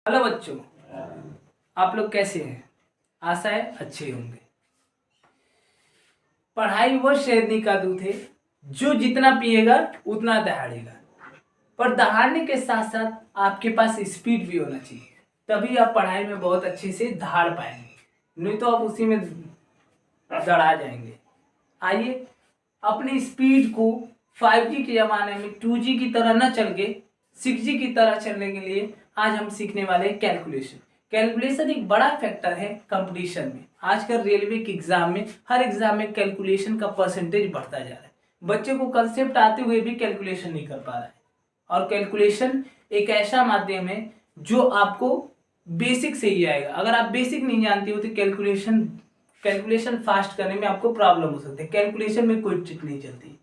Hello बच्चों, आप लोग कैसे हैं? आशा है अच्छे होंगे। पढ़ाई वो शेरनी का दूध है जो जितना पिएगा उतना दहाड़ेगा, पर दहाड़ने के साथ साथ आपके पास स्पीड भी होना चाहिए, तभी आप पढ़ाई में बहुत अच्छे से दहाड़ पाएंगे, नहीं तो आप उसी में दड़ा जाएंगे। आइए अपनी स्पीड को 5G के ज़माने में 2G की तरह न चल के 6G की तरह चलने के लिए आज हम सीखने वाले हैं कैलकुलेशन। कैलकुलेशन एक बड़ा फैक्टर है कंपटीशन में। आजकल रेलवे के एग्जाम में, हर एग्जाम में कैलकुलेशन का परसेंटेज बढ़ता जा रहा है। बच्चे को कंसेप्ट आते हुए भी कैलकुलेशन नहीं कर पा रहा है। और कैलकुलेशन एक ऐसा माध्यम है जो आपको बेसिक से ही आएगा। अगर आप बेसिक नहीं जानते हो तो कैलकुलेशन फास्ट करने में आपको प्रॉब्लम हो सकती है। कैलकुलेशन में कोई ट्रिक नहीं चलती,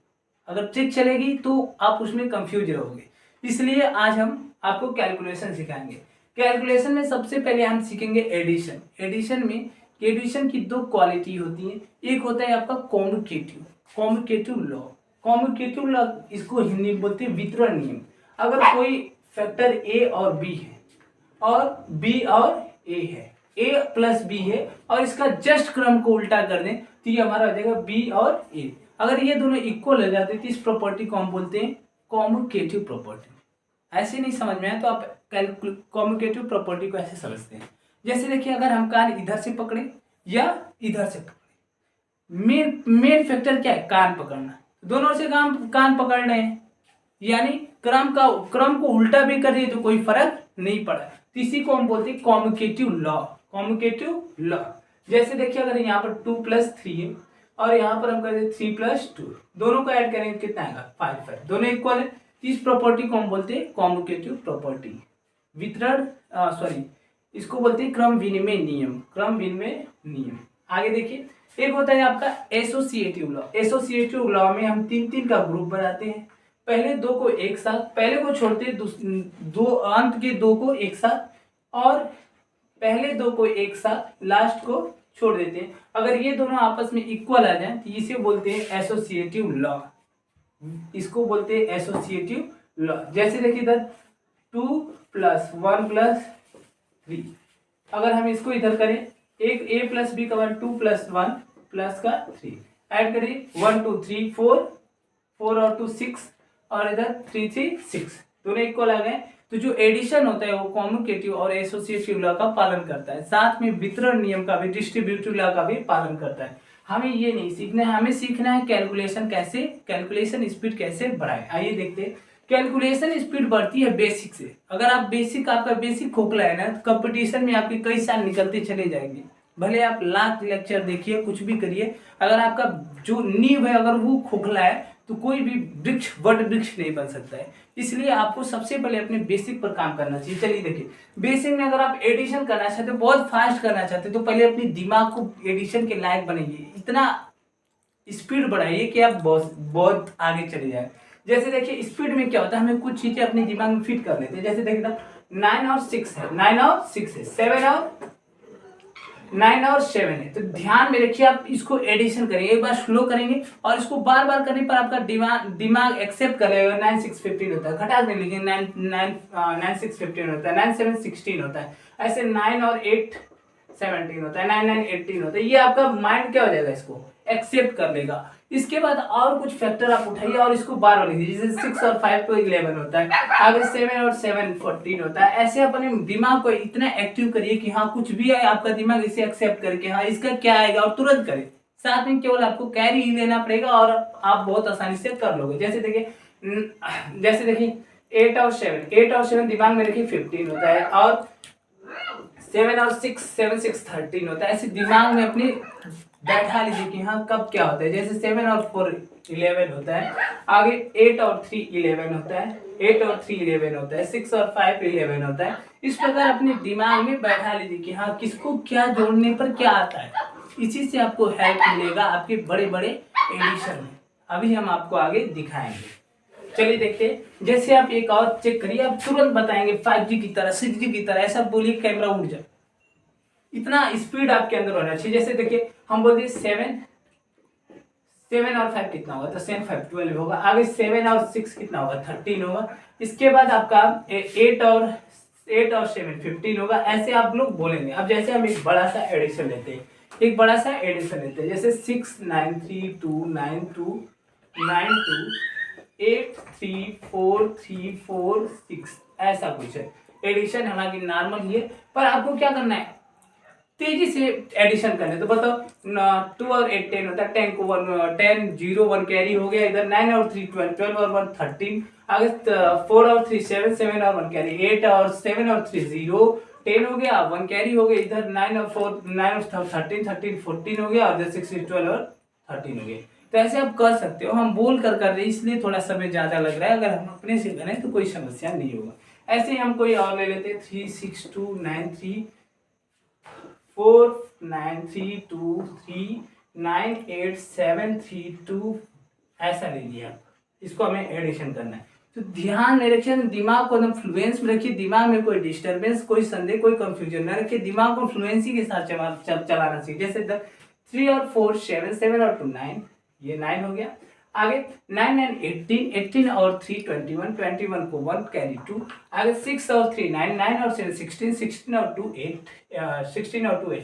अगर ट्रिक चलेगी तो आप उसमें कंफ्यूज रहोगे। इसलिए आज हम आपको कैलकुलेशन सिखाएंगे। कैलकुलेशन में सबसे पहले हम सीखेंगे एडिशन। एडिशन की दो क्वालिटी होती है। एक होता है आपका कॉम्यूटेटिव लॉ। कॉम्यूटेटिव लॉ इसको हिंदी में बोलते हैं वितरण नियम। अगर कोई फैक्टर ए और बी है और बी और ए है, ए प्लस बी है और इसका जस्ट क्रम को उल्टा कर दें तो ये हमारा हो जाएगा बी और ए। अगर ये दोनों इक्वल हो जाते तो इस प्रॉपर्टी को हम बोलते हैं कॉम्यूटेटिव प्रॉपर्टी। ऐसे नहीं समझ में आया तो आप कॉम्यूटेटिव प्रॉपर्टी को ऐसे समझते हैं। जैसे देखिए, अगर हम कान इधर से पकड़े या इधर से पकड़े, मेन फैक्टर क्या है? कान पकड़ना। दोनों से कान पकड़ रहे हैं, यानी क्रम को उल्टा भी कर दिए तो कोई फर्क नहीं पड़ा। तो इसी को हम बोलते हैं कॉम्यूटेटिव लॉ। जैसे देखिए, अगर यहाँ पर 2 + 3 है और यहाँ पर हम कर दें 3 + 2, दोनों को ऐड करेंगे कितना आएगा? 5। दोनों इक्वल है। इस प्रॉपर्टी को हम बोलते हैं कॉम्यूटेटिव प्रॉपर्टी। इसको बोलते हैं क्रम विनिमय नियम। आगे देखिए, एक होता है आपका एसोसिएटिव लॉ। एसोसिएटिव लॉ में हम 3 का ग्रुप बनाते हैं। पहले दो को एक साथ, पहले को छोड़ते दो अंत के दो को एक साथ, और पहले दो को एक साथ, लास्ट को छोड़ देते हैं। अगर ये दोनों आपस में इक्वल आ जाए तो इसे बोलते हैं एसोसिएटिव लॉ। इसको बोलते हैं एसोसिएटिव लॉ। जैसे देखिए इधर 2 + 1 + 3, अगर हम इसको इधर करें, एक a + b का 1, 2 + 1 + का 3 ऐड करिए, 1 2 3 4 और 2 6 और इधर 3 3 6, दोनों इक्वल आ गए। तो जो एडिशन होता है वो कॉम्यूटेटिव और एसोसिएटिव लॉ का पालन करता है, साथ में वितरण नियम का भी, डिस्ट्रीब्यूटिव लॉ का भी पालन करता है। हमें ये नहीं सीखना है, हमें सीखना है कैलकुलेशन स्पीड कैसे बढ़ाए। आइए देखते हैं। कैलकुलेशन स्पीड बढ़ती है बेसिक से। अगर आपका बेसिक खोखला है ना, तो कंपटीशन में आपके कई साल निकलते चले जाएंगे। भले आप लाख लेक्चर देखिए, कुछ भी करिए, अगर आपका जो नींव है अगर वो खोखला है तो कोई भी वट वृक्ष नहीं बन सकता है। इसलिए आपको सबसे पहले अपने बेसिक पर काम करना चाहिए। चलिए देखिए, बेसिक में अगर आप एडिशन करना चाहते हो, बहुत फास्ट करना चाहते हो, तो पहले अपने दिमाग को एडिशन के लायक बनाइए, इतना स्पीड बढ़ाइए कि आप बहुत आगे चले जाए। जैसे देखिए, स्पीड में क्या होता है, हमें कुछ चीजें अपने दिमाग में फिट कर लेते हैं। जैसे देखिए 9 और 6 है, 9 और 6 है, 9 और 7 है। तो ध्यान में रखिए, आप इसको एडिशन करेंगे, एक बार स्लो करेंगे और इसको बार बार करने पर आपका दिमाग एक्सेप्ट करेगा। 9 6 15 होता है, घटा दें, लेकिन 9 6 15 होता है, 9 7 16 होता है, ऐसे 9 और 8 17 होता है, 9 9 18 होता है। ये आपका माइंड क्या हो जाएगा, इसको एक्सेप्ट कर लेगा। इसके बाद और कुछ फैक्टर आप उठाइए और इसको बार बार लिखिए। जैसे 6 और 5 तो 11 होता है, आगे 7 और 7 14 होता है। ऐसे अपने दिमाग को इतना एक्टिव करिए कि हाँ, कुछ भी आए आपका दिमाग इसे एक्सेप्ट करके हाँ इसका क्या आएगा और तुरंत करे। साथ में केवल आपको कैरी ही लेना पड़ेगा और आप बहुत आसानी से कर लोगे। जैसे देखिए 8 और 7 दिमाग में रखिए 15 होता है, और 7 और 6 13 होता है। ऐसे दिमाग में अपनी बैठा लीजिए कि हाँ कब क्या होता है। जैसे 7 और 4 11 होता है, आगे 8 और 3 11 होता है, 8 और 3 11 होता है, 6 और 5 11 होता है। इस प्रकार अपने दिमाग में बैठा लीजिए कि हाँ किसको क्या जोड़ने पर क्या आता है। इसी से आपको हेल्प मिलेगा आपके बड़े बड़े एडिशन में। अभी हम आपको आगे दिखाएंगे। चलिए देखते हैं। जैसे आप एक और चेक करिए, आप तुरंत बताएंगे 5G की तरह, 6G की तरह, ऐसा बोलिए कैमरा उड़ जाए, इतना स्पीड आपके अंदर होना चाहिए। जैसे देखिए, हम बोलते 7 और 5 कितना होगा, तो 7 5 12 होगा। आगे 7 और 6 कितना होगा, 13 होगा। इसके बाद आपका 8 और 8 और 7 15 होगा, ऐसे आप लोग बोलेंगे। अब जैसे हम एक बड़ा सा एडिशन लेते हैं, जैसे 6 9 3 2 9 2 9 2 8 3 4 3 4 6, ऐसा कुछ है। एडिशन हालांकि नॉर्मल ही है, पर आपको क्या करना है, तेजी से एडिशन करने। तो बताओ 2 और 8 10 होता है, 10 को 1 10 0 1 कैरी हो गया इधर, 9 और 3 12 12 और 1 13, आगे 4 और 3 7 7 और 1 कैरी, 8 और 7 और 3 0 10 हो गया, 1 कैरी हो गया इधर, 9 और 4 9 और 13 13 14 हो गया, और 6 12 और 13 हो गया। तो ऐसे आप कर सकते हो, हम बोल कर रहे हैं इसलिए थोड़ा समय ज्यादा लग रहा है, अगर हम अपने से करें तो कोई समस्या नहीं होगा। ऐसे ही हम कोई और ले लेते हैं, 3 6 2 9 3 4 9 3 2 3 9 8 7 3 2, ऐसा ले लिया। इसको हमें एडिशन करना है, तो ध्यान में रखिए, दिमाग को एकदम फ्लुएंस में रखिए, दिमाग में कोई डिस्टर्बेंस, कोई संदेह, कोई कंफ्यूजन न रखिए, दिमाग को फ्लुएंसी के साथ चलाना सीखिए। जैसे 3 और 4 7 7 और 2 9, ये 9 हो गया। आगे 9 9 18 18 और 3 21 21 को 1 कैरी 2, आगे 6 और 3 9 9 और 7 16 16 और 2 8 16 और 2 8